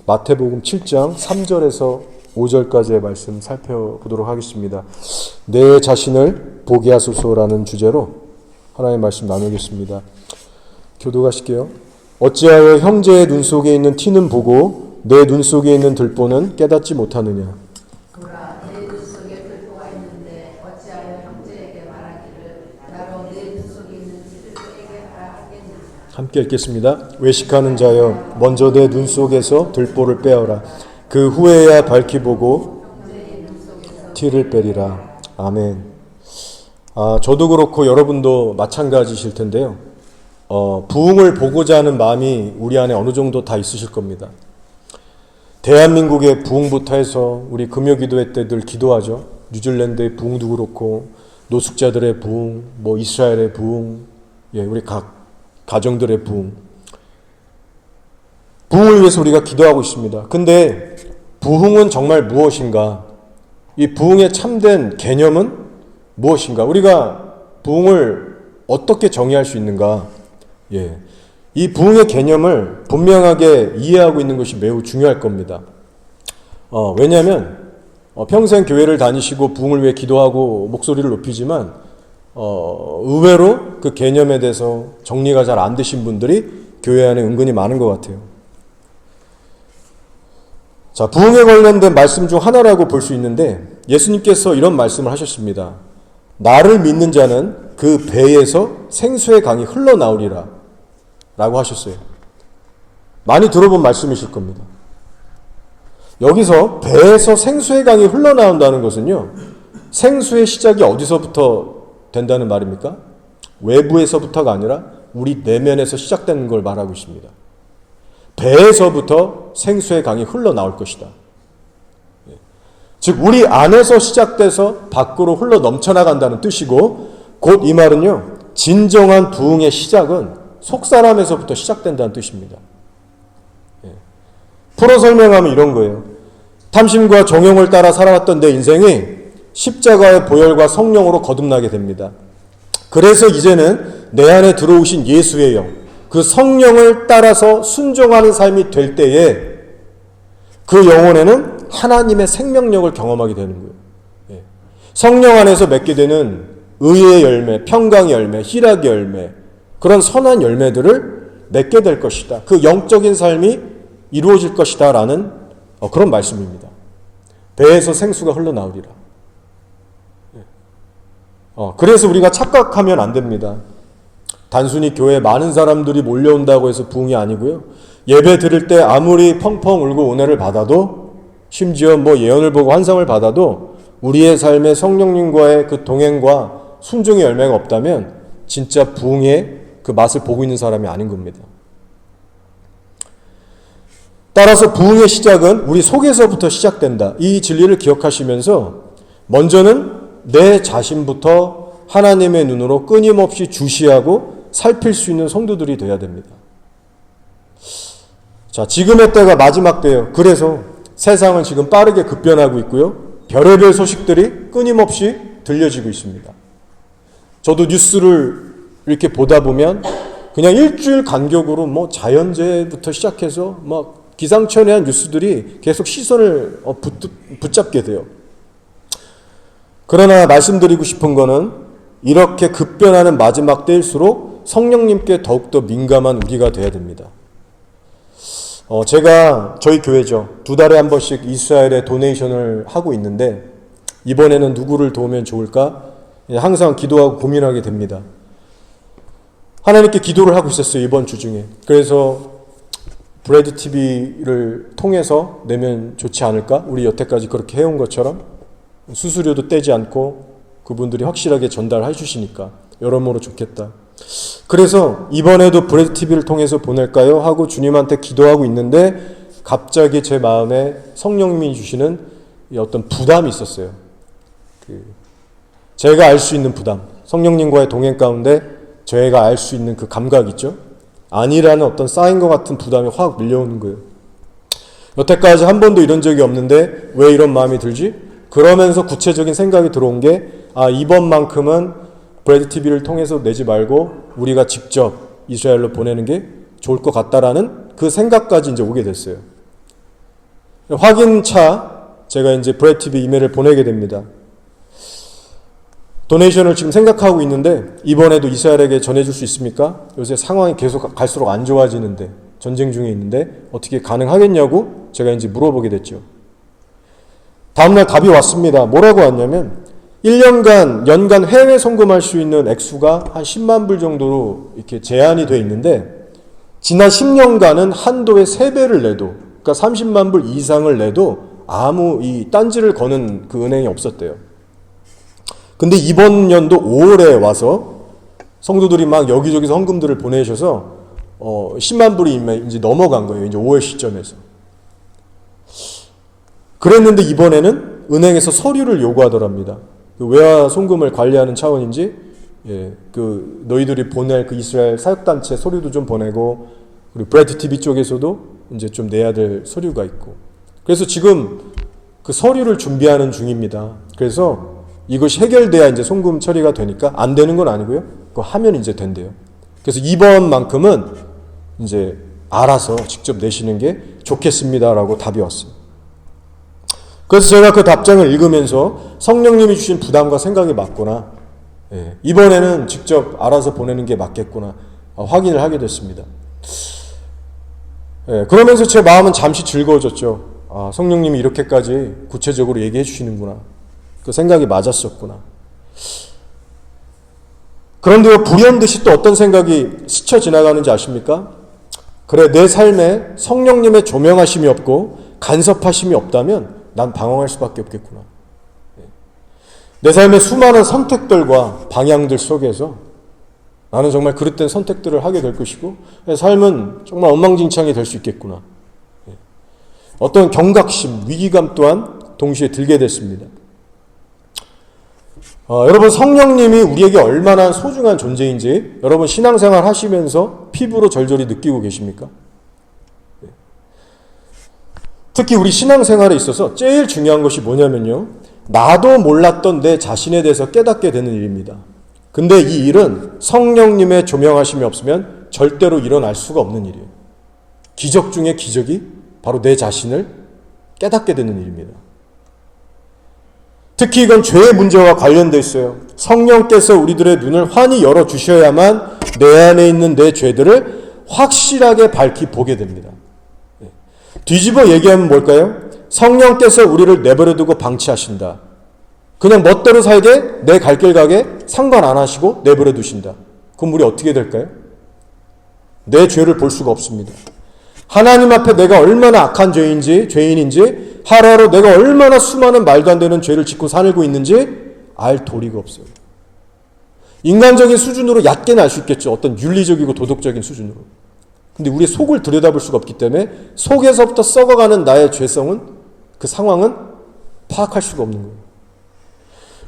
마태복음 7장 3절에서 5절까지의 말씀 살펴보도록 하겠습니다. 내 자신을 보게 하소서라는 주제로 하나님의 말씀 나누겠습니다. 교도하실게요. 어찌하여 형제의 눈 속에 있는 티는 보고 내 눈 속에 있는 들보는 깨닫지 못하느냐. 보라, 내 눈 속에 들보가 있는데 어찌하여 형제에게 말하기를 나로 내 눈 속에 있는 티를 빼게 하라 하겠느냐. 함께 읽겠습니다. 외식하는 자여 먼저 내 눈 속에서 들보를 빼어라. 그 후에야 밝히 보고 티를 빼리라. 아멘. 저도 그렇고 여러분도 마찬가지실 텐데요. 부흥을 보고자 하는 마음이 우리 안에 어느 정도 다 있으실 겁니다. 대한민국의 부흥부터 해서 우리 금요기도회 때 늘 기도하죠. 뉴질랜드의 부흥도 그렇고 노숙자들의 부흥, 이스라엘의 부흥, 우리 각 가정들의 부흥. 부흥을 위해서 우리가 기도하고 있습니다. 근데 부흥은 정말 무엇인가? 이 부흥의 참된 개념은 무엇인가? 우리가 부흥을 어떻게 정의할 수 있는가? 이 부흥의 개념을 분명하게 이해하고 있는 것이 매우 중요할 겁니다. 왜냐하면 평생 교회를 다니시고 부흥을 위해 기도하고 목소리를 높이지만 의외로 그 개념에 대해서 정리가 잘 안 되신 분들이 교회 안에 은근히 많은 것 같아요. 자, 부흥에 관련된 말씀 중 하나라고 볼 수 있는데 예수님께서 이런 말씀을 하셨습니다. 나를 믿는 자는 그 배에서 생수의 강이 흘러나오리라 라고 하셨어요. 많이 들어본 말씀이실 겁니다. 여기서 배에서 생수의 강이 흘러나온다는 것은요, 생수의 시작이 어디서부터 된다는 말입니까? 외부에서부터가 아니라 우리 내면에서 시작되는 걸 말하고 있습니다. 배에서부터 생수의 강이 흘러나올 것이다. 즉 우리 안에서 시작돼서 밖으로 흘러 넘쳐나간다는 뜻이고, 곧 이 말은요, 진정한 부흥의 시작은 속사람에서부터 시작된다는 뜻입니다. 풀어 설명하면 이런 거예요. 탐심과 정욕을 따라 살아왔던 내 인생이 십자가의 보혈과 성령으로 거듭나게 됩니다. 그래서 이제는 내 안에 들어오신 예수의 영, 그 성령을 따라서 순종하는 삶이 될 때에 그 영혼에는 하나님의 생명력을 경험하게 되는 거예요. 성령 안에서 맺게 되는 의의 열매, 평강의 열매, 희락의 열매, 그런 선한 열매들을 맺게 될 것이다. 그 영적인 삶이 이루어질 것이다 라는 그런 말씀입니다. 배에서 생수가 흘러나오리라. 그래서 우리가 착각하면 안 됩니다. 단순히 교회에 많은 사람들이 몰려온다고 해서 부흥이 아니고요. 예배 드릴 때 아무리 펑펑 울고 은혜를 받아도, 심지어 예언을 보고 환상을 받아도 우리의 삶에 성령님과의 그 동행과 순종의 열매가 없다면 진짜 부흥의 그 맛을 보고 있는 사람이 아닌 겁니다. 따라서 부흥의 시작은 우리 속에서부터 시작된다. 이 진리를 기억하시면서 먼저는 내 자신부터 하나님의 눈으로 끊임없이 주시하고 살필 수 있는 성도들이 되어야 됩니다. 자, 지금의 때가 마지막 때예요. 그래서 세상은 지금 빠르게 급변하고 있고요. 별의별 소식들이 끊임없이 들려지고 있습니다. 저도 뉴스를 이렇게 보다 보면 그냥 일주일 간격으로 자연재해부터 시작해서 기상천외한 뉴스들이 계속 시선을 붙잡게 돼요. 그러나 말씀드리고 싶은 거는 이렇게 급변하는 마지막 때일수록 성령님께 더욱더 민감한 우리가 돼야 됩니다. 제가 저희 교회죠. 2달에 한 번씩 이스라엘에 도네이션을 하고 있는데 이번에는 누구를 도우면 좋을까? 항상 기도하고 고민하게 됩니다. 하나님께 기도를 하고 있었어요. 이번 주 중에. 그래서 브레드 TV를 통해서 내면 좋지 않을까? 우리 여태까지 그렇게 해온 것처럼 수수료도 떼지 않고 그분들이 확실하게 전달해 주시니까 여러모로 좋겠다. 그래서 이번에도 브레드 TV를 통해서 보낼까요? 하고 주님한테 기도하고 있는데 갑자기 제 마음에 성령님이 주시는 어떤 부담이 있었어요. 제가 알 수 있는 부담. 성령님과의 동행 가운데 저희가 알 수 있는 그 감각 있죠? 아니라는 어떤 쌓인 것 같은 부담이 확 밀려오는 거예요. 여태까지 한 번도 이런 적이 없는데 왜 이런 마음이 들지? 그러면서 구체적인 생각이 들어온 게 이번만큼은 브레드 TV를 통해서 내지 말고 우리가 직접 이스라엘로 보내는 게 좋을 것 같다라는 그 생각까지 이제 오게 됐어요. 확인차 제가 이제 브래드 TV 이메일을 보내게 됩니다. 도네이션을 지금 생각하고 있는데 이번에도 이스라엘에게 전해줄 수 있습니까? 요새 상황이 계속 갈수록 안 좋아지는데 전쟁 중에 있는데 어떻게 가능하겠냐고 제가 이제 물어보게 됐죠. 다음날 답이 왔습니다. 뭐라고 왔냐면 1년간 연간 해외 송금할 수 있는 액수가 한 10만 불 정도로 이렇게 제한이 돼 있는데 지난 10년간은 한도의 3배를 내도 그러니까 30만 불 이상을 내도 아무 이 딴지를 거는 그 은행이 없었대요. 근데 이번 연도 5월에 와서 성도들이 막 여기저기서 헌금들을 보내셔서 10만 불이 이제 넘어간 거예요. 이제 5월 시점에서. 그랬는데 이번에는 은행에서 서류를 요구하더랍니다. 그 외화 송금을 관리하는 차원인지 그 너희들이 보낼 그 이스라엘 사역단체 서류도 좀 보내고 그리고 브래드 TV 쪽에서도 이제 좀 내야 될 서류가 있고 그래서 지금 그 서류를 준비하는 중입니다. 그래서 이것이 해결돼야 이제 송금 처리가 되니까 안 되는 건 아니고요. 그거 하면 이제 된대요. 그래서 이번만큼은 이제 알아서 직접 내시는 게 좋겠습니다라고 답이 왔어요. 그래서 제가 그 답장을 읽으면서 성령님이 주신 부담과 생각이 맞구나. 이번에는 직접 알아서 보내는 게 맞겠구나. 확인을 하게 됐습니다. 그러면서 제 마음은 잠시 즐거워졌죠. 성령님이 이렇게까지 구체적으로 얘기해 주시는구나. 그 생각이 맞았었구나. 그런데 불현듯이 또 어떤 생각이 스쳐 지나가는지 아십니까? 그래, 내 삶에 성령님의 조명하심이 없고 간섭하심이 없다면 난 방황할 수밖에 없겠구나. 내 삶의 수많은 선택들과 방향들 속에서 나는 정말 그릇된 선택들을 하게 될 것이고 삶은 정말 엉망진창이 될 수 있겠구나. 어떤 경각심, 위기감 또한 동시에 들게 됐습니다. 여러분 성령님이 우리에게 얼마나 소중한 존재인지 여러분 신앙생활 하시면서 피부로 절절히 느끼고 계십니까? 특히 우리 신앙생활에 있어서 제일 중요한 것이 뭐냐면요. 나도 몰랐던 내 자신에 대해서 깨닫게 되는 일입니다. 근데 이 일은 성령님의 조명하심이 없으면 절대로 일어날 수가 없는 일이에요. 기적 중에 기적이 바로 내 자신을 깨닫게 되는 일입니다. 특히 이건 죄의 문제와 관련되어 있어요. 성령께서 우리들의 눈을 환히 열어주셔야만 내 안에 있는 내 죄들을 확실하게 밝히 보게 됩니다. 뒤집어 얘기하면 뭘까요? 성령께서 우리를 내버려두고 방치하신다. 그냥 멋대로 살게 내 갈 길 가게 상관 안 하시고 내버려 두신다. 그럼 우리 어떻게 될까요? 내 죄를 볼 수가 없습니다. 하나님 앞에 내가 얼마나 악한 죄인인지 하루하루 내가 얼마나 수많은 말도 안 되는 죄를 짓고 살고 있는지 알 도리가 없어요. 인간적인 수준으로 얕게는 알 수 있겠죠. 어떤 윤리적이고 도덕적인 수준으로. 근데 우리의 속을 들여다볼 수가 없기 때문에 속에서부터 썩어가는 나의 죄성은 그 상황은 파악할 수가 없는 거예요.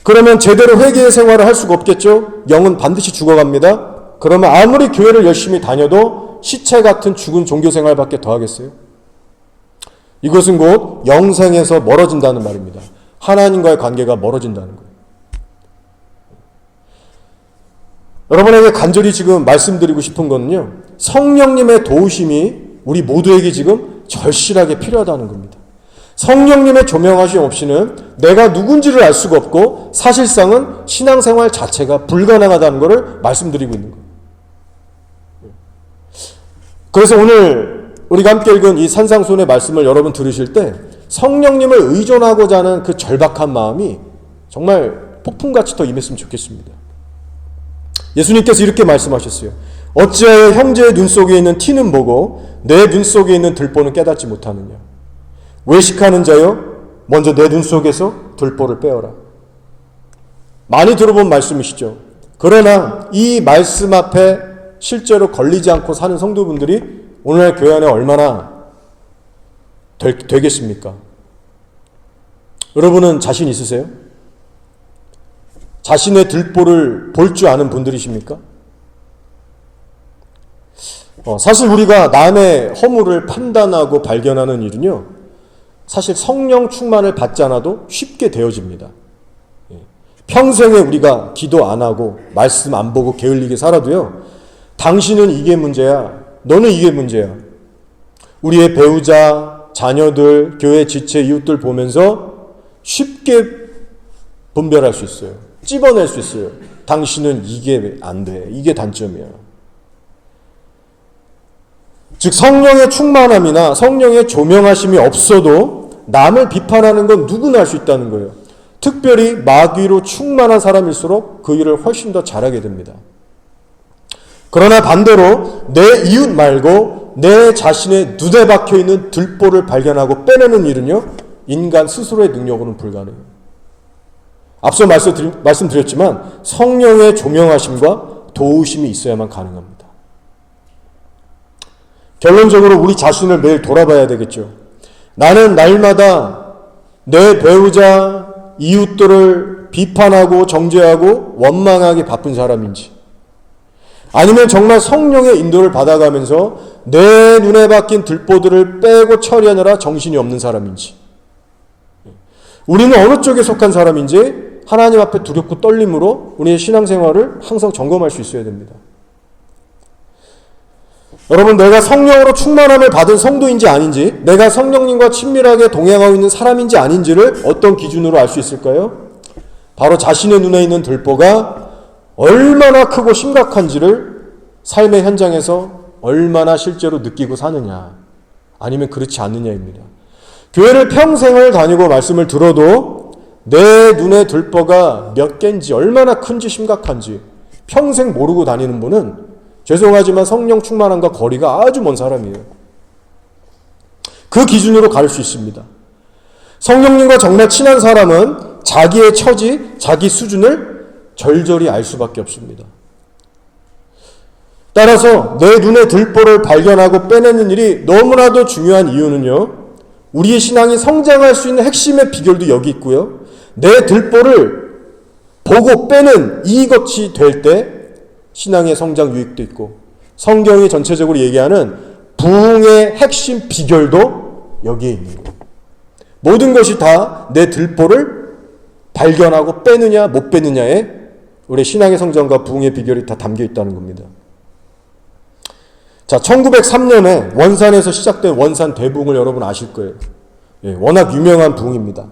그러면 제대로 회개의 생활을 할 수가 없겠죠. 영은 반드시 죽어갑니다. 그러면 아무리 교회를 열심히 다녀도 시체 같은 죽은 종교 생활밖에 더 하겠어요? 이것은 곧 영생에서 멀어진다는 말입니다. 하나님과의 관계가 멀어진다는 거예요. 여러분에게 간절히 지금 말씀드리고 싶은 거는요. 성령님의 도우심이 우리 모두에게 지금 절실하게 필요하다는 겁니다. 성령님의 조명하심 없이는 내가 누군지를 알 수가 없고 사실상은 신앙생활 자체가 불가능하다는 것을 말씀드리고 있는 거예요. 그래서 오늘 우리가 함께 읽은 이 산상수훈의 말씀을 여러분 들으실 때 성령님을 의존하고자 하는 그 절박한 마음이 정말 폭풍같이 더 임했으면 좋겠습니다. 예수님께서 이렇게 말씀하셨어요. 어찌하여 형제의 눈 속에 있는 티는 보고 내 눈 속에 있는 들보는 깨닫지 못하느냐. 외식하는 자여 먼저 내 눈 속에서 들보를 빼어라. 많이 들어본 말씀이시죠. 그러나 이 말씀 앞에 실제로 걸리지 않고 사는 성도분들이 오늘날 교회 안에 얼마나 되겠습니까? 여러분은 자신 있으세요? 자신의 들보를 볼 줄 아는 분들이십니까? 사실 우리가 남의 허물을 판단하고 발견하는 일은요, 사실 성령 충만을 받지 않아도 쉽게 되어집니다. 평생에 우리가 기도 안 하고 말씀 안 보고 게을리게 살아도요, 당신은 이게 문제야, 너는 이게 문제야. 우리의 배우자, 자녀들, 교회 지체, 이웃들 보면서 쉽게 분별할 수 있어요. 찝어낼 수 있어요. 당신은 이게 안 돼. 이게 단점이야. 즉 성령의 충만함이나 성령의 조명하심이 없어도 남을 비판하는 건 누구나 할 수 있다는 거예요. 특별히 마귀로 충만한 사람일수록 그 일을 훨씬 더 잘하게 됩니다. 그러나 반대로 내 이웃 말고 내 자신의 눈에 박혀있는 들보를 발견하고 빼내는 일은요, 인간 스스로의 능력으로는 불가능해요. 앞서 말씀드렸지만 성령의 조명하심과 도우심이 있어야만 가능합니다. 결론적으로 우리 자신을 매일 돌아봐야 되겠죠. 나는 날마다 내 배우자, 이웃들을 비판하고 정죄하고 원망하기 바쁜 사람인지, 아니면 정말 성령의 인도를 받아가면서 내 눈에 박힌 들보들을 빼고 처리하느라 정신이 없는 사람인지, 우리는 어느 쪽에 속한 사람인지 하나님 앞에 두렵고 떨림으로 우리의 신앙생활을 항상 점검할 수 있어야 됩니다. 여러분, 내가 성령으로 충만함을 받은 성도인지 아닌지, 내가 성령님과 친밀하게 동행하고 있는 사람인지 아닌지를 어떤 기준으로 알 수 있을까요? 바로 자신의 눈에 있는 들보가 얼마나 크고 심각한지를 삶의 현장에서 얼마나 실제로 느끼고 사느냐, 아니면 그렇지 않느냐입니다. 교회를 평생을 다니고 말씀을 들어도 내 눈에 들보가 몇 개인지, 얼마나 큰지 심각한지 평생 모르고 다니는 분은 죄송하지만 성령 충만함과 거리가 아주 먼 사람이에요. 그 기준으로 가릴 수 있습니다. 성령님과 정말 친한 사람은 자기의 처지, 자기 수준을 절절히 알 수밖에 없습니다. 따라서 내 눈에 들보를 발견하고 빼내는 일이 너무나도 중요한 이유는요, 우리의 신앙이 성장할 수 있는 핵심의 비결도 여기 있고요, 내 들보를 보고 빼는 이것이 될 때 신앙의 성장 유익도 있고, 성경이 전체적으로 얘기하는 부흥의 핵심 비결도 여기에 있는 거예요. 모든 것이 다 내 들보를 발견하고 빼느냐 못 빼느냐에 우리 신앙의 성장과 부흥의 비결이 다 담겨 있다는 겁니다. 자, 1903년에 원산에서 시작된 원산 대부흥을 여러분 아실 거예요. 예, 워낙 유명한 부흥입니다.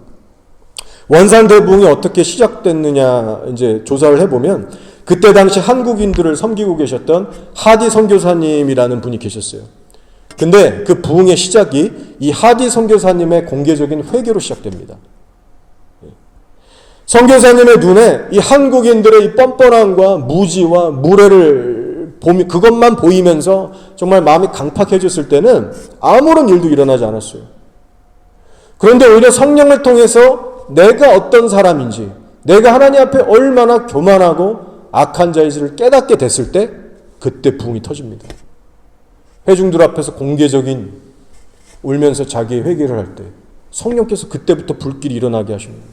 원산 대부흥이 어떻게 시작됐느냐 이제 조사를 해보면, 그때 당시 한국인들을 섬기고 계셨던 하디 선교사님이라는 분이 계셨어요. 근데 그 부흥의 시작이 이 하디 선교사님의 공개적인 회개로 시작됩니다. 선교사님의 눈에 이 한국인들의 이 뻔뻔함과 무지와 무례를 그것만 보이면서 정말 마음이 강팍해졌을 때는 아무런 일도 일어나지 않았어요. 그런데 오히려 성령을 통해서 내가 어떤 사람인지, 내가 하나님 앞에 얼마나 교만하고 악한 자인지를 깨닫게 됐을 때 그때 부흥이 터집니다. 회중들 앞에서 공개적인 울면서 자기의 회개를 할 때 성령께서 그때부터 불길이 일어나게 하십니다.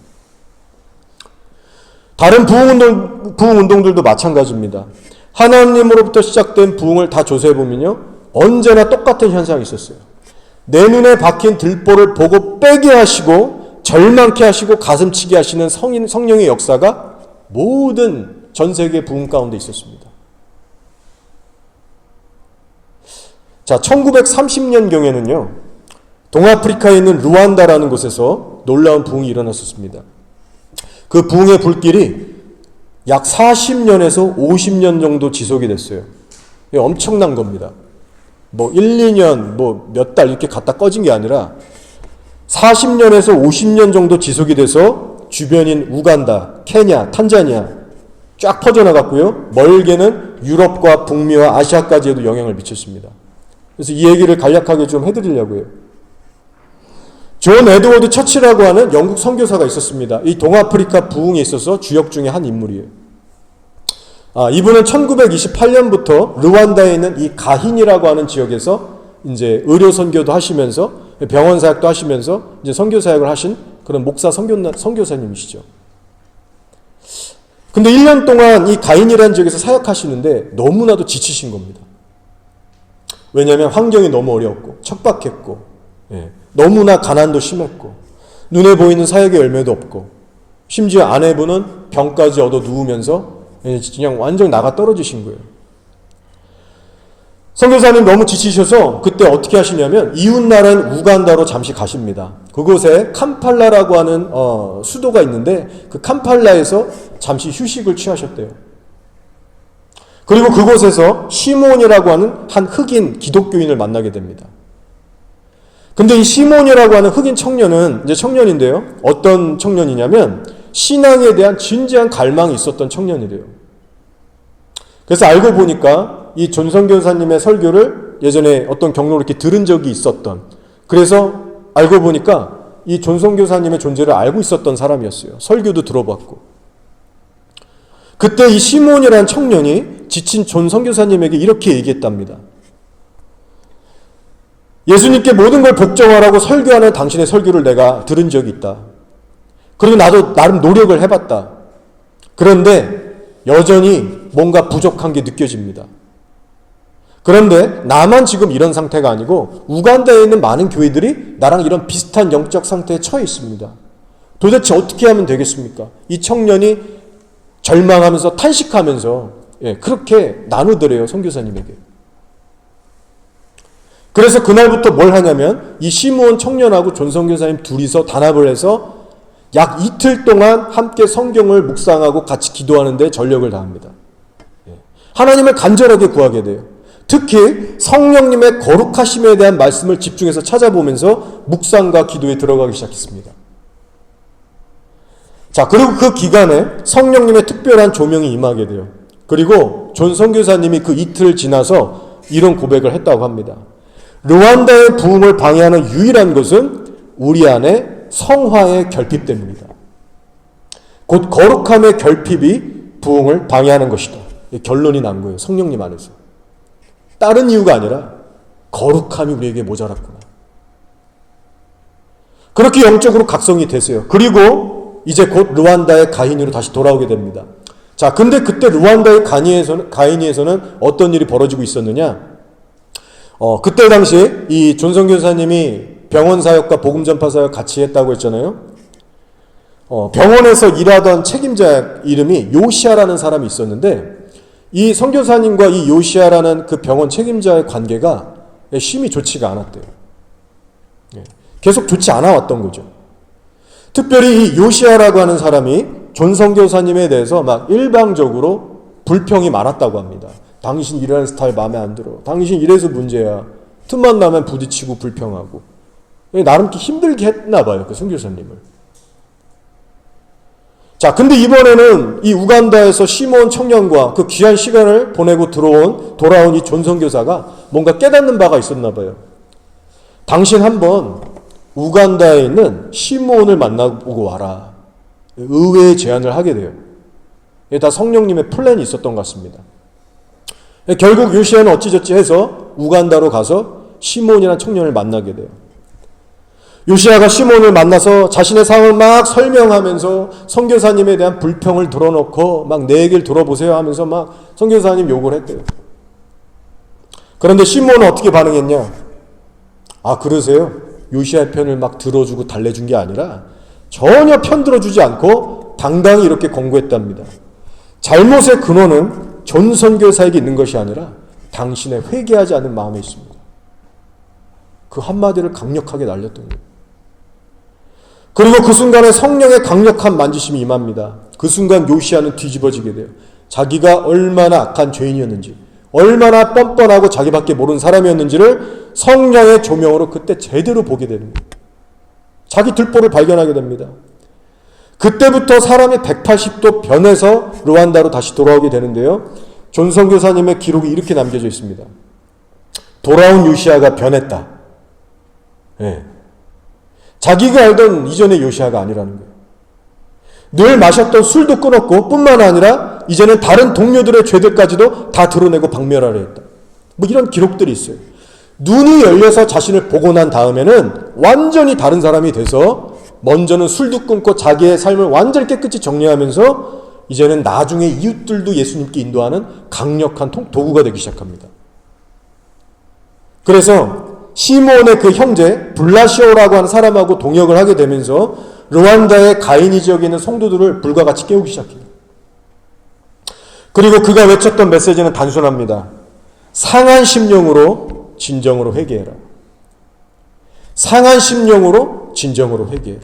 다른 부흥운동들도 마찬가지입니다. 하나님으로부터 시작된 부흥을 다 조사해보면요, 언제나 똑같은 현상이 있었어요. 내 눈에 박힌 들보를 보고 빼게 하시고 절망케 하시고 가슴치게 하시는 성령의 역사가 모든 전 세계 부흥 가운데 있었습니다. 자, 1930년경에는요, 동아프리카에 있는 루안다라는 곳에서 놀라운 부흥이 일어났었습니다. 그 부흥의 불길이 약 40년에서 50년 정도 지속이 됐어요. 엄청난 겁니다. 뭐 1, 2년, 뭐 몇 달 이렇게 갔다 꺼진 게 아니라 40년에서 50년 정도 지속이 돼서 주변인 우간다, 케냐, 탄자니아 쫙 퍼져나갔고요. 멀게는 유럽과 북미와 아시아까지에도 영향을 미쳤습니다. 그래서 이 얘기를 간략하게 좀 해드리려고 해요. 존 에드워드 처치라고 하는 영국 선교사가 있었습니다. 이 동아프리카 부흥에 있어서 주역 중에 한 인물이에요. 이분은 1928년부터 르완다에 있는 이 가힌이라고 하는 지역에서 이제 의료 선교도 하시면서 병원 사역도 하시면서 이제 선교 사역을 하신 그런 목사 선교사님이시죠. 근데 1년 동안 이 가인이라는 지역에서 사역하시는데 너무나도 지치신 겁니다. 왜냐하면 환경이 너무 어려웠고 척박했고, 너무나 가난도 심했고 눈에 보이는 사역의 열매도 없고, 심지어 아내분은 병까지 얻어 누우면서 그냥 완전히 나가 떨어지신 거예요. 1년 동안 이 가인이라는 지역에서 사역하시는데 너무나도 지치신 겁니다. 왜냐하면 환경이 너무 어려웠고 척박했고 눈에 보이는 사역의 열매도 없고 심지어 아내분은 병까지 얻어 누우면서 그냥 완전히 나가 떨어지신 거예요. 선교사님 너무 지치셔서 그때 어떻게 하시냐면 이웃나라인 우간다로 잠시 가십니다. 그곳에 캄팔라라고 하는 수도가 있는데 그 캄팔라에서 잠시 휴식을 취하셨대요. 그리고 그곳에서 시몬이라고 하는 한 흑인 기독교인을 만나게 됩니다. 근데 이 시몬이라고 하는 흑인 청년은 이제 청년인데요. 어떤 청년이냐면 신앙에 대한 진지한 갈망이 있었던 청년이래요. 그래서 알고 보니까 이 존 선교사님의 설교를 예전에 어떤 경로로 이렇게 들은 적이 있었던, 그래서 알고 보니까 이 존 선교사님의 존재를 알고 있었던 사람이었어요. 설교도 들어봤고. 그때 이 시몬이라는 청년이 지친 존 선교사님에게 이렇게 얘기했답니다. 예수님께 모든 걸 복종하라고 설교하는 당신의 설교를 내가 들은 적이 있다. 그리고 나도 나름 노력을 해봤다. 그런데 여전히 뭔가 부족한 게 느껴집니다. 그런데 나만 지금 이런 상태가 아니고 우간다에 있는 많은 교회들이 나랑 이런 비슷한 영적 상태에 처해 있습니다. 도대체 어떻게 하면 되겠습니까? 이 청년이 절망하면서 탄식하면서 그렇게 나누더래요, 선교사님에게. 그래서 그날부터 뭘 하냐면 이 시므온 청년하고 존 선교사님 둘이서 단합을 해서 약 이틀 동안 함께 성경을 묵상하고 같이 기도하는 데 전력을 다합니다. 하나님을 간절하게 구하게 돼요. 특히 성령님의 거룩하심에 대한 말씀을 집중해서 찾아보면서 묵상과 기도에 들어가기 시작했습니다. 자, 그리고 그 기간에 성령님의 특별한 조명이 임하게 돼요. 그리고 존 선교사님이 그 이틀 지나서 이런 고백을 했다고 합니다. 르완다의 부흥을 방해하는 유일한 것은 우리 안에 성화의 결핍 때문이다. 곧 거룩함의 결핍이 부흥을 방해하는 것이다. 결론이 난 거예요. 성령님 안에서. 다른 이유가 아니라 거룩함이 우리에게 모자랐구나. 그렇게 영적으로 각성이 되세요. 그리고 이제 곧 르완다의 가인으로 다시 돌아오게 됩니다. 자, 근데 그때 르완다의 가인이에서는 어떤 일이 벌어지고 있었느냐? 그때 당시 이 존 선교사님이 병원 사역과 복음 전파 사역 같이 했다고 했잖아요. 병원에서 일하던 책임자 이름이 요시아라는 사람이 있었는데 이 선교사님과 이 요시아라는 그 병원 책임자의 관계가 심히 좋지가 않았대요. 계속 좋지 않아 왔던 거죠. 특별히 이 요시아라고 하는 사람이 존 선교사님에 대해서 막 일방적으로 불평이 많았다고 합니다. 당신 일하는 스타일 마음에 안 들어. 당신 이래서 문제야. 틈만 나면 부딪히고 불평하고. 나름 힘들게 했나 봐요, 그 선교사님을. 자, 근데 이번에는 이 우간다에서 시몬 청년과 그 귀한 시간을 보내고 돌아온 이 존 선교사가 뭔가 깨닫는 바가 있었나 봐요. 당신 한번 우간다에 있는 시몬을 만나보고 와라. 의외의 제안을 하게 돼요. 이게 다 성령님의 플랜이 있었던 것 같습니다. 결국 요시아는 어찌저찌 해서 우간다로 가서 시몬이라는 청년을 만나게 돼요. 요시아가 시몬을 만나서 자신의 상황을 막 설명하면서 선교사님에 대한 불평을 들어놓고 막 내 얘기를 들어보세요 하면서 막 선교사님 욕을 했대요. 그런데 시몬은 어떻게 반응했냐? 아, 그러세요? 요시아의 편을 막 들어주고 달래준 게 아니라 전혀 편 들어주지 않고 당당히 이렇게 권고했답니다. 잘못의 근원은 존 선교사에게 있는 것이 아니라 당신의 회개하지 않는 마음에 있습니다. 그 한마디를 강력하게 날렸던 거예요. 그리고 그 순간에 성령의 강력한 만지심이 임합니다. 그 순간 요시아는 뒤집어지게 돼요. 자기가 얼마나 악한 죄인이었는지, 얼마나 뻔뻔하고 자기밖에 모르는 사람이었는지를 성령의 조명으로 그때 제대로 보게 되는 거예요. 자기 들보를 발견하게 됩니다. 그때부터 사람이 180도 변해서 르완다로 다시 돌아오게 되는데요. 존 선교사님의 기록이 이렇게 남겨져 있습니다. 돌아온 요시아가 변했다. 네. 자기가 알던 이전의 요시아가 아니라는 거예요. 늘 마셨던 술도 끊었고 뿐만 아니라 이제는 다른 동료들의 죄들까지도 다 드러내고 박멸하려 했다. 뭐 이런 기록들이 있어요. 눈이 열려서 자신을 보고 난 다음에는 완전히 다른 사람이 돼서 먼저는 술도 끊고 자기의 삶을 완전히 깨끗이 정리하면서 이제는 나중에 이웃들도 예수님께 인도하는 강력한 도구가 되기 시작합니다. 그래서 시몬의 그 형제 블라시오라고 하는 사람하고 동역을 하게 되면서 르완다의 가이니 지역에 있는 성도들을 불과 같이 깨우기 시작해요. 그리고 그가 외쳤던 메시지는 단순합니다. 상한 심령으로 진정으로 회개해라. 상한 심령으로 진정으로 회개해라.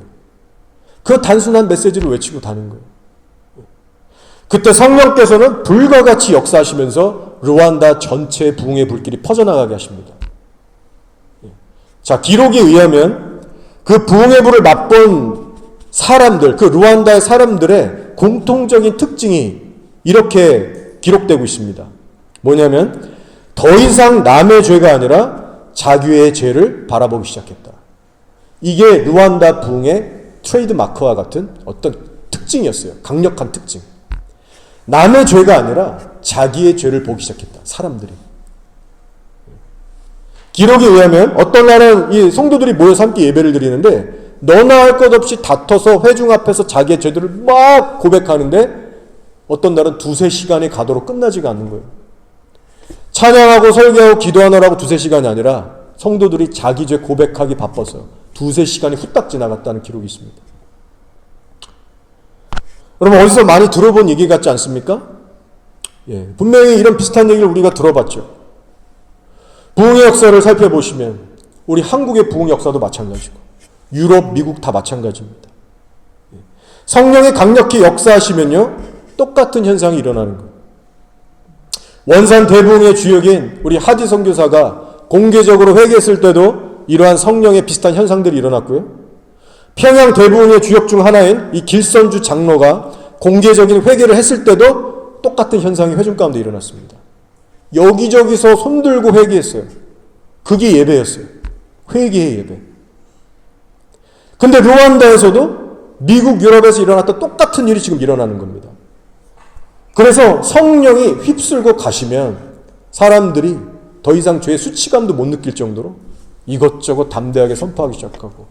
그 단순한 메시지를 외치고 다닌 거예요. 그때 성령께서는 불과 같이 역사하시면서 르완다 전체의 부흥의 불길이 퍼져나가게 하십니다. 자, 기록에 의하면 그 부흥의 불을 맛본 사람들, 그 르완다의 사람들의 공통적인 특징이 이렇게 기록되고 있습니다. 뭐냐면 더 이상 남의 죄가 아니라 자기의 죄를 바라보기 시작했다. 이게 르완다 부흥의 트레이드 마크와 같은 어떤 특징이었어요. 강력한 특징. 남의 죄가 아니라 자기의 죄를 보기 시작했다. 사람들이. 기록에 의하면 어떤 날은 이 성도들이 모여서 함께 예배를 드리는데 너나 할 것 없이 다퉈서 회중 앞에서 자기의 죄들을 막 고백하는데 어떤 날은 2-3시간이 가도록 끝나지가 않는 거예요. 찬양하고 설교하고 기도하느라고 2-3시간이 아니라 성도들이 자기 죄 고백하기 바빠서 2-3시간이 후딱 지나갔다는 기록이 있습니다. 여러분 어디서 많이 들어본 얘기 같지 않습니까? 예, 분명히 이런 비슷한 얘기를 우리가 들어봤죠. 부흥의 역사를 살펴보시면 우리 한국의 부흥 역사도 마찬가지고 유럽, 미국 다 마찬가지입니다. 성령이 강력히 역사하시면요 똑같은 현상이 일어나는 거예요. 원산 대부흥의 주역인 우리 하디 선교사가 공개적으로 회개했을 때도 이러한 성령의 비슷한 현상들이 일어났고요. 평양 대부흥의 주역 중 하나인 이 길선주 장로가 공개적인 회개를 했을 때도 똑같은 현상이 회중 가운데 일어났습니다. 여기저기서 손들고 회개했어요. 그게 예배였어요. 회개의 예배. 근데 르완다에서도 미국, 유럽에서 일어났던 똑같은 일이 지금 일어나는 겁니다. 그래서 성령이 휩쓸고 가시면 사람들이 더 이상 죄의 수치감도 못 느낄 정도로 이것저것 담대하게 선포하기 시작하고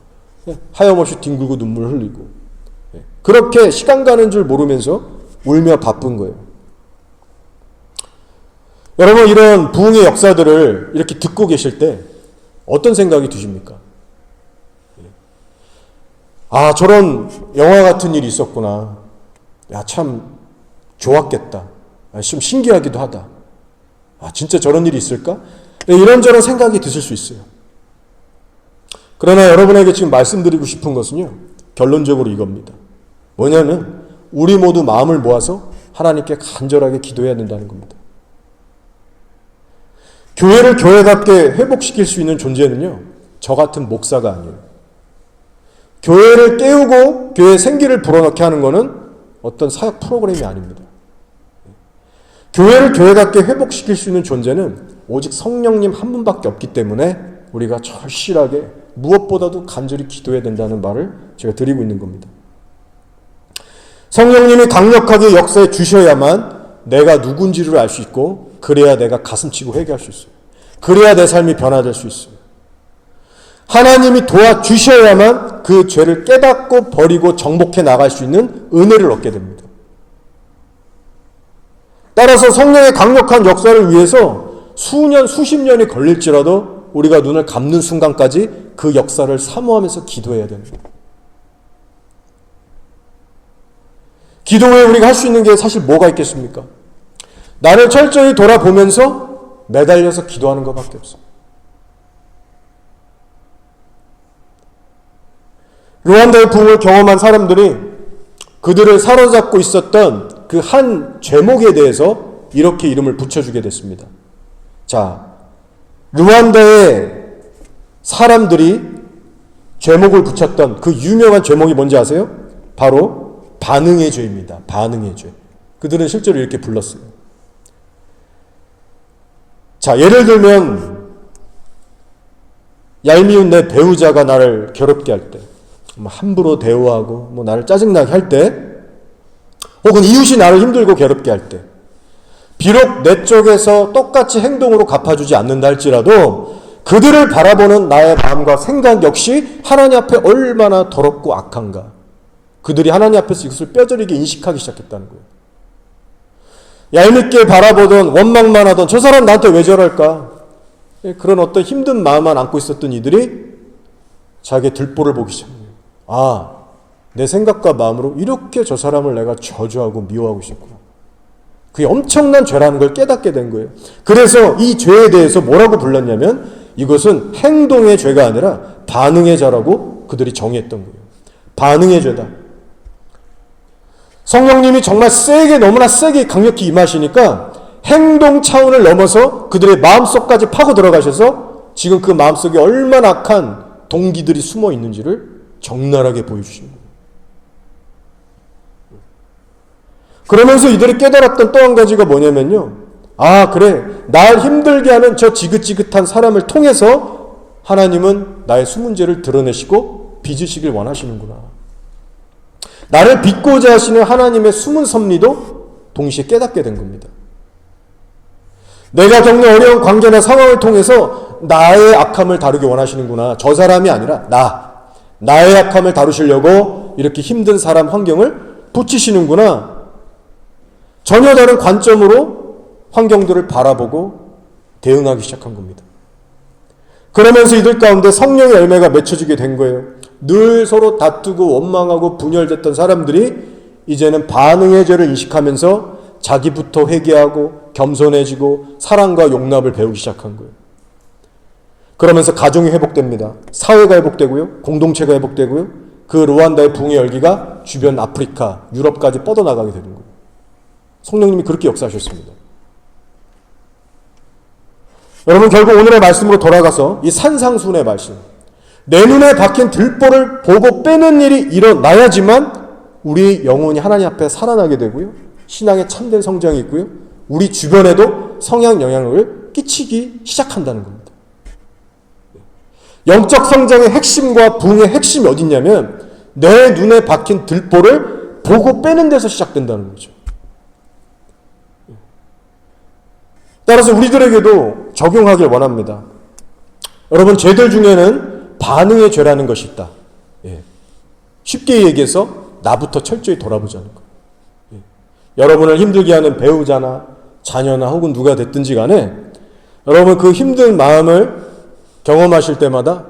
하염없이 뒹굴고 눈물 흘리고 그렇게 시간 가는 줄 모르면서 울며 바쁜 거예요. 여러분 이런 부흥의 역사들을 이렇게 듣고 계실 때 어떤 생각이 드십니까? 아 저런 영화 같은 일이 있었구나. 야 참 좋았겠다. 좀 신기하기도 하다. 아 진짜 저런 일이 있을까? 이런저런 생각이 드실 수 있어요. 그러나 여러분에게 지금 말씀드리고 싶은 것은요. 결론적으로 이겁니다. 뭐냐면 우리 모두 마음을 모아서 하나님께 간절하게 기도해야 된다는 겁니다. 교회를 교회답게 회복시킬 수 있는 존재는요. 저 같은 목사가 아니에요. 교회를 깨우고 교회의 생기를 불어넣게 하는 것은 어떤 사역 프로그램이 아닙니다. 교회를 교회답게 회복시킬 수 있는 존재는 오직 성령님 한 분밖에 없기 때문에 우리가 절실하게 무엇보다도 간절히 기도해야 된다는 말을 제가 드리고 있는 겁니다. 성령님이 강력하게 역사해 주셔야만 내가 누군지를 알 수 있고 그래야 내가 가슴치고 회개할 수 있어요. 그래야 내 삶이 변화될 수 있어요. 하나님이 도와주셔야만 그 죄를 깨닫고 버리고 정복해 나갈 수 있는 은혜를 얻게 됩니다. 따라서 성령의 강력한 역사를 위해서 수년, 수십 년이 걸릴지라도 우리가 눈을 감는 순간까지 그 역사를 사모하면서 기도해야 됩니다. 기도 후에 우리가 할 수 있는 게 사실 뭐가 있겠습니까? 나를 철저히 돌아보면서 매달려서 기도하는 것밖에 없습니다. 르완다의 부흥을 경험한 사람들이 그들을 사로잡고 있었던 그 한 죄목에 대해서 이렇게 이름을 붙여주게 됐습니다. 자, 르완다의 사람들이 죄목을 붙였던 그 유명한 죄목이 뭔지 아세요? 바로 반응의 죄입니다. 반응의 죄. 그들은 실제로 이렇게 불렀어요. 자, 예를 들면 얄미운 내 배우자가 나를 괴롭게 할 때, 함부로 대우하고 나를 짜증나게 할 때, 혹은 이웃이 나를 힘들고 괴롭게 할 때, 비록 내 쪽에서 똑같이 행동으로 갚아주지 않는다 할지라도 그들을 바라보는 나의 마음과 생각 역시 하나님 앞에 얼마나 더럽고 악한가. 그들이 하나님 앞에서 이것을 뼈저리게 인식하기 시작했다는 거예요. 얄밉게 바라보던 원망만 하던 저 사람 나한테 왜 저럴까? 그런 어떤 힘든 마음만 안고 있었던 이들이 자기의 들보를 보기 시작해요. 아, 내 생각과 마음으로 이렇게 저 사람을 내가 저주하고 미워하고 있었구나. 그게 엄청난 죄라는 걸 깨닫게 된 거예요. 그래서 이 죄에 대해서 뭐라고 불렀냐면 이것은 행동의 죄가 아니라 반응의 죄라고 그들이 정의했던 거예요. 반응의 죄다. 성령님이 정말 세게, 너무나 세게 강력히 임하시니까 행동 차원을 넘어서 그들의 마음속까지 파고 들어가셔서 지금 그 마음속에 얼마나 악한 동기들이 숨어 있는지를 적나라하게 보여주시는 거예요. 그러면서 이들이 깨달았던 또 한 가지가 뭐냐면요. 아, 그래. 날 힘들게 하는 저 지긋지긋한 사람을 통해서 하나님은 나의 숨은 죄를 드러내시고 빚으시길 원하시는구나. 나를 빚고자 하시는 하나님의 숨은 섭리도 동시에 깨닫게 된 겁니다. 내가 겪는 어려운 관계나 상황을 통해서 나의 악함을 다루기 원하시는구나. 저 사람이 아니라 나의 악함을 다루시려고 이렇게 힘든 사람 환경을 붙이시는구나. 전혀 다른 관점으로 환경들을 바라보고 대응하기 시작한 겁니다. 그러면서 이들 가운데 성령의 열매가 맺혀지게 된 거예요. 늘 서로 다투고 원망하고 분열됐던 사람들이 이제는 반응의 죄를 인식하면서 자기부터 회개하고 겸손해지고 사랑과 용납을 배우기 시작한 거예요. 그러면서 가정이 회복됩니다. 사회가 회복되고요. 공동체가 회복되고요. 그 루안다의 부흥의 열기가 주변 아프리카, 유럽까지 뻗어나가게 되는 거예요. 성령님이 그렇게 역사하셨습니다. 여러분, 결국 오늘의 말씀으로 돌아가서 이 산상수훈의 말씀, 내 눈에 박힌 들보를 보고 빼는 일이 일어나야지만 우리 영혼이 하나님 앞에 살아나게 되고요. 신앙에 참된 성장이 있고요. 우리 주변에도 성향 영향을 끼치기 시작한다는 겁니다. 영적 성장의 핵심과 부흥의 핵심이 어디 있냐면 내 눈에 박힌 들보를 보고 빼는 데서 시작된다는 거죠. 따라서 우리들에게도 적용하길 원합니다. 여러분, 죄들 중에는 반응의 죄라는 것이 있다. 쉽게 얘기해서 나부터 철저히 돌아보자는 거예요. 여러분을 힘들게 하는 배우자나 자녀나 혹은 누가 됐든지 간에 여러분 그 힘든 마음을 경험하실 때마다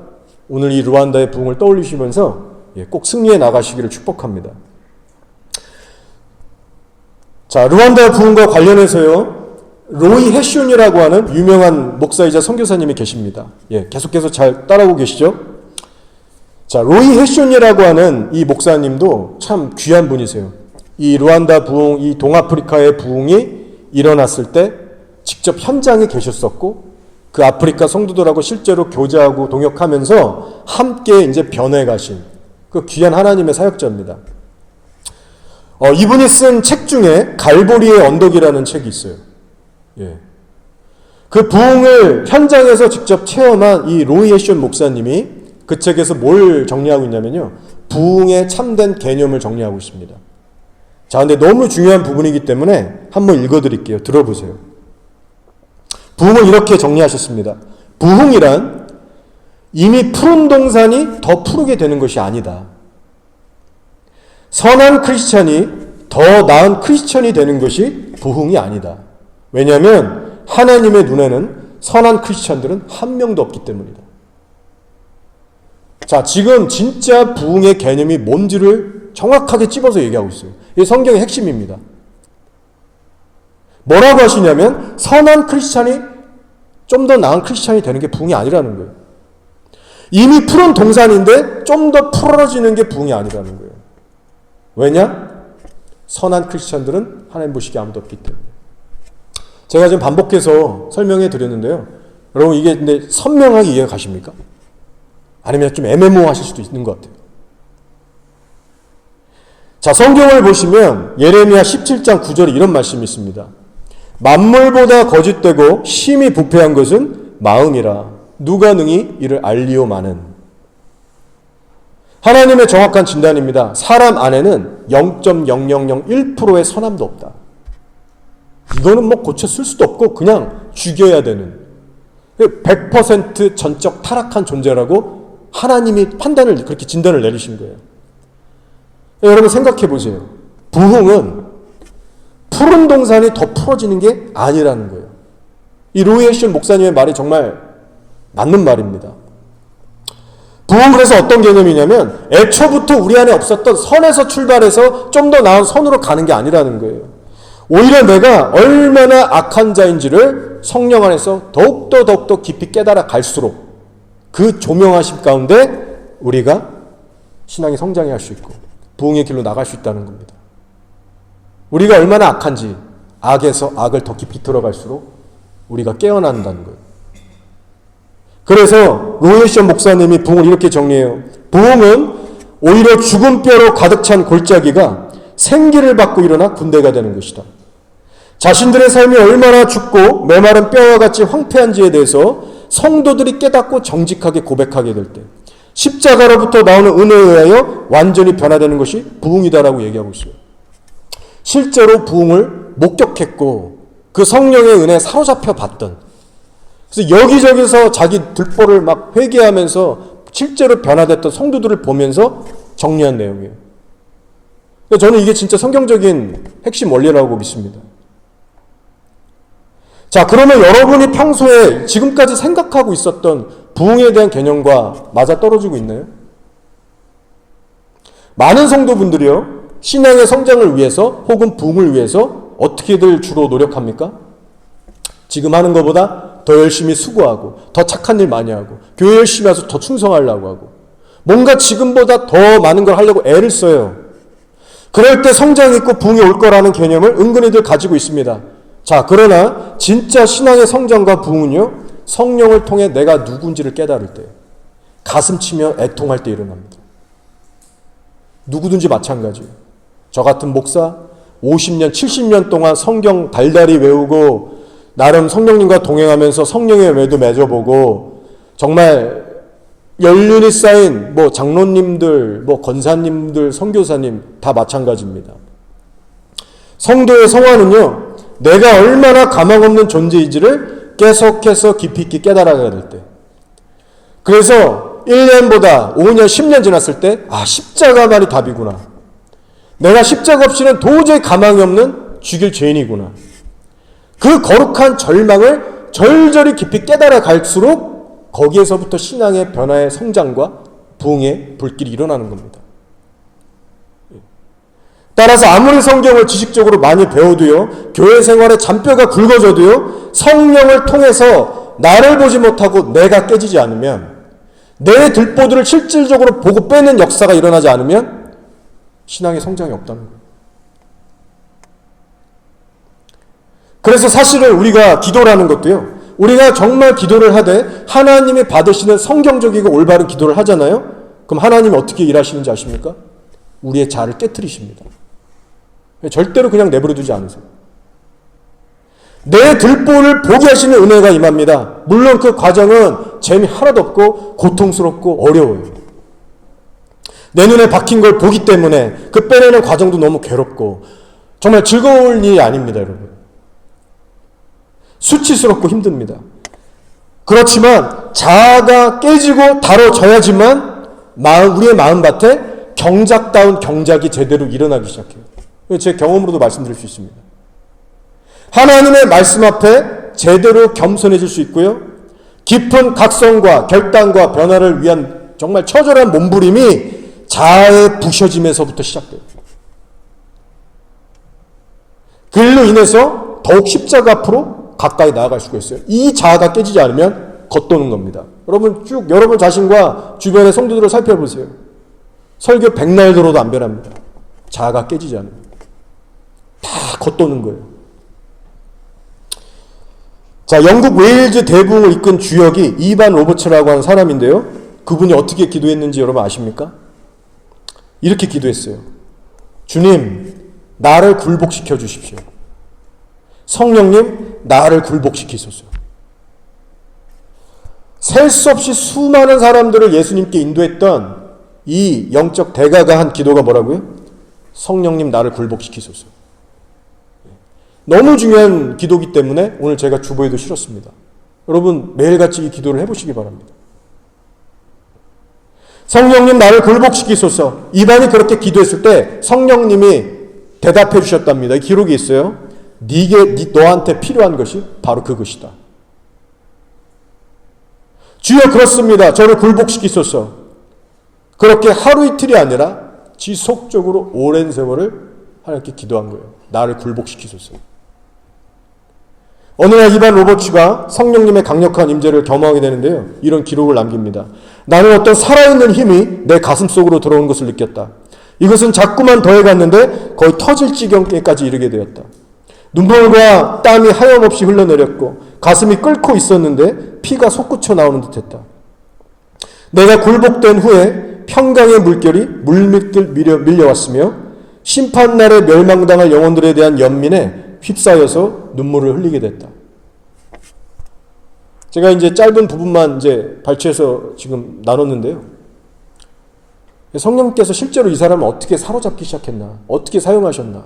오늘 이 루안다의 부흥을 떠올리시면서 꼭 승리해 나가시기를 축복합니다. 자, 루안다 부흥과 관련해서요, 로이 해슌이라고 하는 유명한 목사이자 선교사님이 계십니다. 계속해서 잘 따라오고 계시죠? 자, 로이 해슌이라고 하는 이 목사님도 참 귀한 분이세요. 이 루안다 부흥, 이 동아프리카의 부흥이 일어났을 때 직접 현장에 계셨었고 그 아프리카 성도들하고 실제로 교제하고 동역하면서 함께 이제 변해 가신 그 귀한 하나님의 사역자입니다. 이분이 쓴 책 중에 갈보리의 언덕이라는 책이 있어요. 그 부흥을 현장에서 직접 체험한 이 로이 해슌 목사님이 그 책에서 뭘 정리하고 있냐면요, 부흥의 참된 개념을 정리하고 있습니다. 자, 근데 너무 중요한 부분이기 때문에 한번 읽어드릴게요. 들어보세요. 부흥을 이렇게 정리하셨습니다. 부흥이란 이미 푸른 동산이 더 푸르게 되는 것이 아니다. 선한 크리스찬이 더 나은 크리스찬이 되는 것이 부흥이 아니다. 왜냐하면 하나님의 눈에는 선한 크리스찬들은 한 명도 없기 때문이다. 자, 지금 진짜 부흥의 개념이 뭔지를 정확하게 찝어서 얘기하고 있어요. 이게 성경의 핵심입니다. 뭐라고 하시냐면 선한 크리스찬이 좀 더 나은 크리스찬이 되는 게 부흥이 아니라는 거예요. 이미 푸른 동산인데 좀 더 푸르러지는 게 부흥이 아니라는 거예요. 왜냐? 선한 크리스찬들은 하나님 보시기에 아무도 없기 때문에. 제가 지금 반복해서 설명해 드렸는데요. 여러분, 이게 근데 선명하게 이해가 가십니까? 아니면 좀 애매모호하실 수도 있는 것 같아요. 자, 성경을 보시면 예레미야 17장 9절에 이런 말씀이 있습니다. 만물보다 거짓되고 심히 부패한 것은 마음이라 누가 능히 이를 알리오마는. 하나님의 정확한 진단입니다. 사람 안에는 0.0001%의 선함도 없다. 이거는 뭐 고쳐 쓸 수도 없고 그냥 죽여야 되는 100% 전적 타락한 존재라고 하나님이 판단을, 그렇게 진단을 내리신 거예요. 여러분 생각해 보세요. 부흥은 푸른 동산이 더 풀어지는 게 아니라는 거예요. 이 로이 해슌 목사님의 말이 정말 맞는 말입니다. 부흥은 그래서 어떤 개념이냐면 애초부터 우리 안에 없었던 선에서 출발해서 좀 더 나은 선으로 가는 게 아니라는 거예요. 오히려 내가 얼마나 악한 자인지를 성령 안에서 더욱더 깊이 깨달아 갈수록 그 조명하심 가운데 우리가 신앙이 성장해 할 수 있고 부흥의 길로 나갈 수 있다는 겁니다. 우리가 얼마나 악한지 악에서 악을 더 깊이 들어갈수록 우리가 깨어난다는 거예요. 그래서 로에션 목사님이 부흥을 이렇게 정리해요. 부흥은 오히려 죽은 뼈로 가득 찬 골짜기가 생기를 받고 일어나 군대가 되는 것이다. 자신들의 삶이 얼마나 죽고 메마른 뼈와 같이 황폐한지에 대해서 성도들이 깨닫고 정직하게 고백하게 될 때 십자가로부터 나오는 은혜에 의하여 완전히 변화되는 것이 부흥이다라고 얘기하고 있어요. 실제로 부흥을 목격했고 그 성령의 은혜에 사로잡혀 봤던, 그래서 여기저기서 자기 들보를 막 회개하면서 실제로 변화됐던 성도들을 보면서 정리한 내용이에요. 저는 이게 진짜 성경적인 핵심 원리라고 믿습니다. 자, 그러면 여러분이 평소에 지금까지 생각하고 있었던 부흥에 대한 개념과 맞아떨어지고 있나요? 많은 성도분들이요, 신앙의 성장을 위해서 혹은 부흥을 위해서 어떻게들 주로 노력합니까? 지금 하는 것보다 더 열심히 수고하고 더 착한 일 많이 하고 교회 열심히 와서 더 충성하려고 하고 뭔가 지금보다 더 많은 걸 하려고 애를 써요. 그럴 때 성장이 있고 부흥이 올 거라는 개념을 은근히들 가지고 있습니다. 자, 그러나 진짜 신앙의 성장과 부흥은요, 성령을 통해 내가 누군지를 깨달을 때, 가슴 치며 애통할 때 일어납니다. 누구든지 마찬가지예요. 저 같은 목사 50년, 70년 동안 성경 달달이 외우고 나름 성령님과 동행하면서 성령의 매도 맺어보고 정말 연륜이 쌓인 장로님들, 권사님들, 선교사님 다 마찬가지입니다. 성도의 성화는요, 내가 얼마나 가망 없는 존재인지를 계속해서 깊이 있게 깨달아가야 될 때, 그래서 1년보다 5년, 10년 지났을 때 십자가만이 답이구나. 내가 십자가 없이는 도저히 가망이 없는 죽일 죄인이구나. 그 거룩한 절망을 절절히 깊이 깨달아 갈수록 거기에서부터 신앙의 변화의 성장과 부흥의 불길이 일어나는 겁니다. 따라서 아무리 성경을 지식적으로 많이 배워도요, 교회 생활에 잔뼈가 굵어져도요, 성령을 통해서 나를 보지 못하고 내가 깨지지 않으면, 내 들보들을 실질적으로 보고 빼는 역사가 일어나지 않으면 신앙의 성장이 없다는 거예요. 그래서 사실은 우리가 기도라는 것도요, 우리가 정말 기도를 하되 하나님이 받으시는 성경적이고 올바른 기도를 하잖아요. 그럼 하나님이 어떻게 일하시는지 아십니까? 우리의 자아를 깨트리십니다. 절대로 그냥 내버려 두지 않으세요. 내 들보를 보게 하시는 은혜가 임합니다. 물론 그 과정은 재미 하나도 없고 고통스럽고 어려워요. 내 눈에 박힌 걸 보기 때문에 그 빼내는 과정도 너무 괴롭고 정말 즐거울 일이 아닙니다, 여러분. 수치스럽고 힘듭니다. 그렇지만 자아가 깨지고 다뤄져야지만 우리의 마음밭에 경작다운 경작이 제대로 일어나기 시작해요. 제 경험으로도 말씀드릴 수 있습니다. 하나님의 말씀 앞에 제대로 겸손해질 수 있고요, 깊은 각성과 결단과 변화를 위한 정말 처절한 몸부림이 자아의 부셔짐에서부터 시작돼요. 그 일로 인해서 더욱 십자가 앞으로 가까이 나아갈 수가 있어요. 이 자아가 깨지지 않으면 겉도는 겁니다. 여러분 쭉 여러분 자신과 주변의 성도들을 살펴보세요. 설교 백날 들어도 안 변합니다. 자아가 깨지지 않으면 다 겉도는 거예요. 자, 영국 웨일즈 대부흥을 이끈 주역이 이반 로버츠라고 하는 사람인데요, 그분이 어떻게 기도했는지 여러분 아십니까? 이렇게 기도했어요. 주님, 나를 굴복시켜 주십시오. 성령님, 나를 굴복시키소서. 셀 수 없이 수많은 사람들을 예수님께 인도했던 이 영적 대가가 한 기도가 뭐라고요? 성령님, 나를 굴복시키소서. 너무 중요한 기도이기 때문에 오늘 제가 주보에도 실었습니다. 여러분 매일같이 이 기도를 해보시기 바랍니다. 성령님, 나를 굴복시키소서. 이반이 그렇게 기도했을 때 성령님이 대답해 주셨답니다. 이 기록이 있어요. 너한테 필요한 것이 바로 그것이다. 주여, 그렇습니다. 저를 굴복시키소서. 그렇게 하루 이틀이 아니라 지속적으로 오랜 세월을 하나님께 기도한 거예요. 나를 굴복시키소서. 어느 날 이반 로버츠가 성령님의 강력한 임재를 겸하게 되는데요. 이런 기록을 남깁니다. 나는 어떤 살아있는 힘이 내 가슴 속으로 들어오는 것을 느꼈다. 이것은 자꾸만 더해갔는데 거의 터질 지경까지 이르게 되었다. 눈물과 땀이 하염없이 흘러내렸고 가슴이 끓고 있었는데 피가 솟구쳐 나오는 듯했다. 내가 굴복된 후에 평강의 물결이 물밀듯 밀려왔으며 심판날에 멸망당할 영혼들에 대한 연민에 휩싸여서 눈물을 흘리게 됐다. 제가 이제 짧은 부분만 이제 발췌해서 지금 나눴는데요. 성령께서 실제로 이 사람을 어떻게 사로잡기 시작했나, 어떻게 사용하셨나,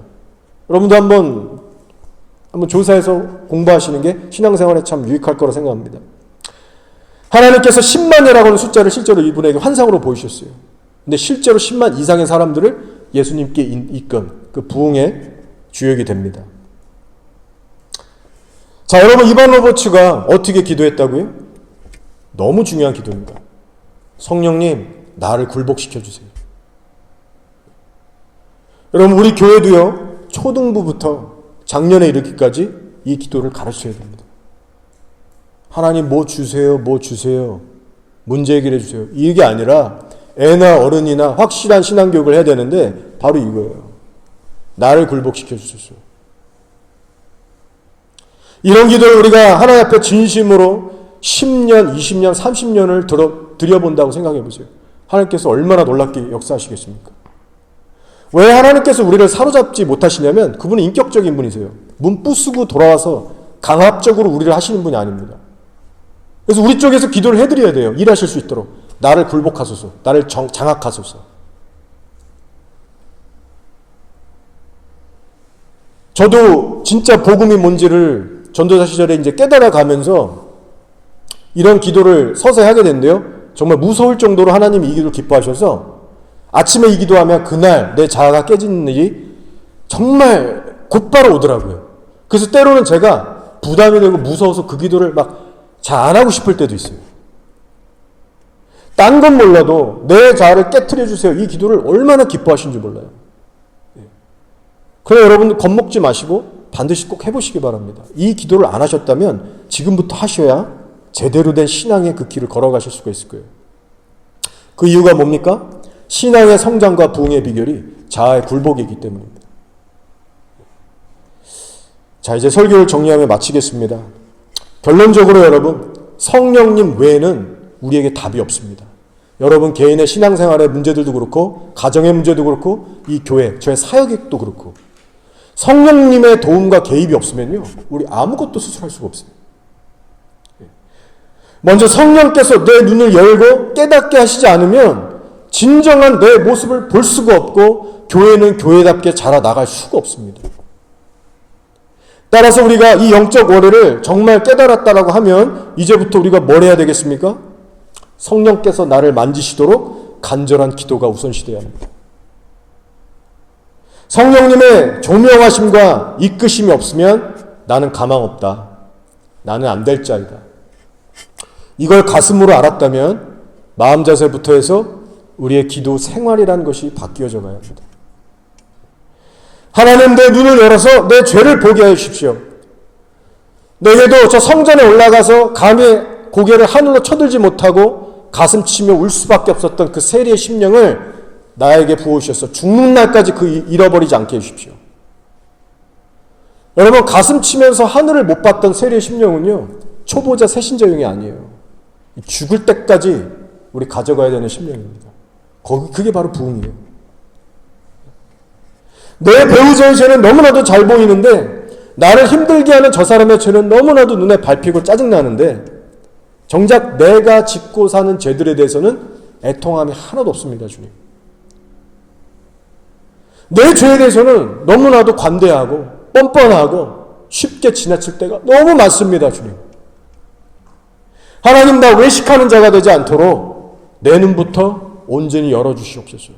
여러분도 한번 조사해서 공부하시는 게 신앙생활에 참 유익할 거라 생각합니다. 하나님께서 10만이라고 하는 숫자를 실제로 이분에게 환상으로 보이셨어요. 근데 실제로 10만 이상의 사람들을 예수님께 이끈 그 부흥의 주역이 됩니다. 자, 여러분, 이반 로버츠가 어떻게 기도했다고요? 너무 중요한 기도입니다. 성령님, 나를 굴복시켜 주세요. 여러분, 우리 교회도요, 초등부부터 작년에 이르기까지 이 기도를 가르쳐야 됩니다. 하나님 뭐 주세요, 뭐 주세요, 문제 해결해 주세요. 이게 아니라 애나 어른이나 확실한 신앙교육을 해야 되는데 바로 이거예요. 나를 굴복시켜 주소서. 이런 기도를 우리가 하나님 앞에 진심으로 10년, 20년, 30년을 들여본다고 생각해 보세요. 하나님께서 얼마나 놀랍게 역사하시겠습니까? 왜 하나님께서 우리를 사로잡지 못하시냐면 그분은 인격적인 분이세요. 문 부수고 돌아와서 강압적으로 우리를 하시는 분이 아닙니다. 그래서 우리 쪽에서 기도를 해드려야 돼요. 일하실 수 있도록. 나를 굴복하소서. 나를 장악하소서. 저도 진짜 복음이 뭔지를 전도사 시절에 이제 깨달아 가면서 이런 기도를 서서히 하게 된대요. 정말 무서울 정도로 하나님이 이 기도를 기뻐하셔서 아침에 이 기도하면 그날 내 자아가 깨지는 일이 정말 곧바로 오더라고요. 그래서 때로는 제가 부담이 되고 무서워서 그 기도를 막 잘 안 하고 싶을 때도 있어요. 딴 건 몰라도 내 자아를 깨트려 주세요. 이 기도를 얼마나 기뻐하시는지 몰라요. 그래, 여러분 겁먹지 마시고 반드시 꼭 해보시기 바랍니다. 이 기도를 안 하셨다면 지금부터 하셔야 제대로 된 신앙의 그 길을 걸어가실 수가 있을 거예요. 그 이유가 뭡니까? 신앙의 성장과 부흥의 비결이 자아의 굴복이기 때문입니다. 자, 이제 설교를 정리하며 마치겠습니다. 결론적으로 여러분, 성령님 외에는 우리에게 답이 없습니다. 여러분 개인의 신앙생활의 문제들도 그렇고 가정의 문제도 그렇고 이 교회, 저의 사역도 그렇고 성령님의 도움과 개입이 없으면요, 우리 아무것도 수술할 수가 없어요. 먼저 성령께서 내 눈을 열고 깨닫게 하시지 않으면 진정한 내 모습을 볼 수가 없고 교회는 교회답게 자라나갈 수가 없습니다. 따라서 우리가 이 영적 원리를 정말 깨달았다라고 하면 이제부터 우리가 뭘 해야 되겠습니까? 성령께서 나를 만지시도록 간절한 기도가 우선시돼야 합니다. 성령님의 조명하심과 이끄심이 없으면 나는 가망 없다. 나는 안 될 자이다. 이걸 가슴으로 알았다면 마음 자세부터 해서 우리의 기도 생활이라는 것이 바뀌어져 가야 합니다. 하나님, 내 눈을 열어서 내 죄를 보게 해 주십시오. 내게도 저 성전에 올라가서 감히 고개를 하늘로 쳐들지 못하고 가슴 치며 울 수밖에 없었던 그 세리의 심령을 나에게 부어주셔서 죽는 날까지 그 잃어버리지 않게 해주십시오. 여러분, 가슴 치면서 하늘을 못 봤던 세리의 심령은요, 초보자 새신자용이 아니에요. 죽을 때까지 우리 가져가야 되는 심령입니다. 그게 바로 부흥이에요. 내 배우자의 죄는 너무나도 잘 보이는데 나를 힘들게 하는 저 사람의 죄는 너무나도 눈에 밟히고 짜증나는데 정작 내가 짓고 사는 죄들에 대해서는 애통함이 하나도 없습니다. 주님, 내 죄에 대해서는 너무나도 관대하고 뻔뻔하고 쉽게 지나칠 때가 너무 많습니다. 주님, 하나님, 나 외식하는 자가 되지 않도록 내 눈부터 온전히 열어주시옵소서.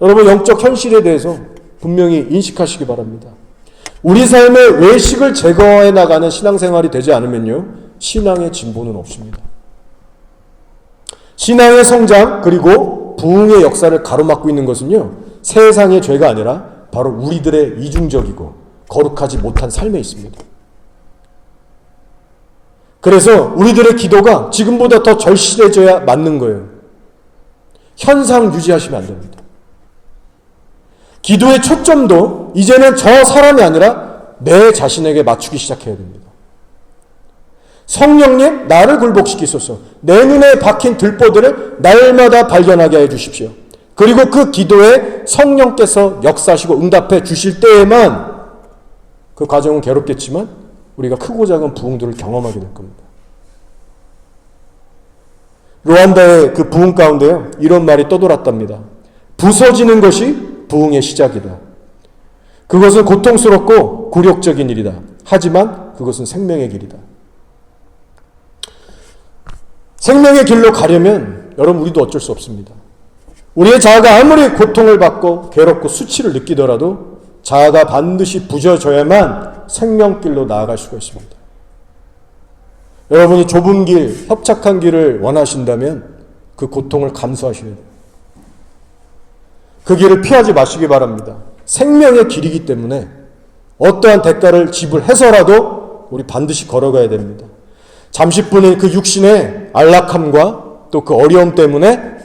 여러분, 영적 현실에 대해서 분명히 인식하시기 바랍니다. 우리 삶의 외식을 제거해 나가는 신앙생활이 되지 않으면요, 신앙의 진보는 없습니다. 신앙의 성장 그리고 부흥의 역사를 가로막고 있는 것은요, 세상의 죄가 아니라 바로 우리들의 이중적이고 거룩하지 못한 삶에 있습니다. 그래서 우리들의 기도가 지금보다 더 절실해져야 맞는 거예요. 현상 유지하시면 안 됩니다. 기도의 초점도 이제는 저 사람이 아니라 내 자신에게 맞추기 시작해야 됩니다. 성령님, 나를 굴복시키소서. 내 눈에 박힌 들보들을 날마다 발견하게 해주십시오. 그리고 그 기도에 성령께서 역사하시고 응답해 주실 때에만, 그 과정은 괴롭겠지만 우리가 크고 작은 부흥들을 경험하게 될 겁니다. 루안다의 그 부흥 가운데요, 이런 말이 떠돌았답니다. 부서지는 것이 부흥의 시작이다. 그것은 고통스럽고 굴욕적인 일이다. 하지만 그것은 생명의 길이다. 생명의 길로 가려면 여러분, 우리도 어쩔 수 없습니다. 우리의 자아가 아무리 고통을 받고 괴롭고 수치를 느끼더라도 자아가 반드시 부져져야만 생명길로 나아갈 수가 있습니다. 여러분이 좁은 길, 협착한 길을 원하신다면 그 고통을 감수하셔야 돼요. 그 길을 피하지 마시기 바랍니다. 생명의 길이기 때문에 어떠한 대가를 지불해서라도 우리 반드시 걸어가야 됩니다. 잠시뿐인 그 육신의 안락함과 또 그 어려움 때문에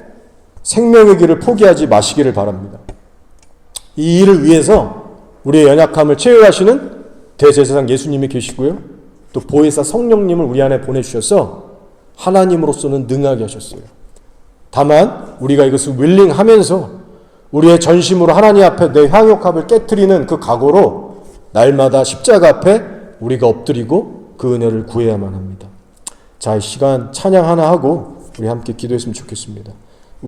생명의 길을 포기하지 마시기를 바랍니다. 이 일을 위해서 우리의 연약함을 채워하시는 대제사장 예수님이 계시고요, 또 보혜사 성령님을 우리 안에 보내주셔서 하나님으로서는 능하게 하셨어요. 다만 우리가 이것을 윌링하면서 우리의 전심으로 하나님 앞에 내 향욕합을 깨트리는 그 각오로 날마다 십자가 앞에 우리가 엎드리고 그 은혜를 구해야만 합니다. 자, 이 시간 찬양 하나 하고 우리 함께 기도했으면 좋겠습니다.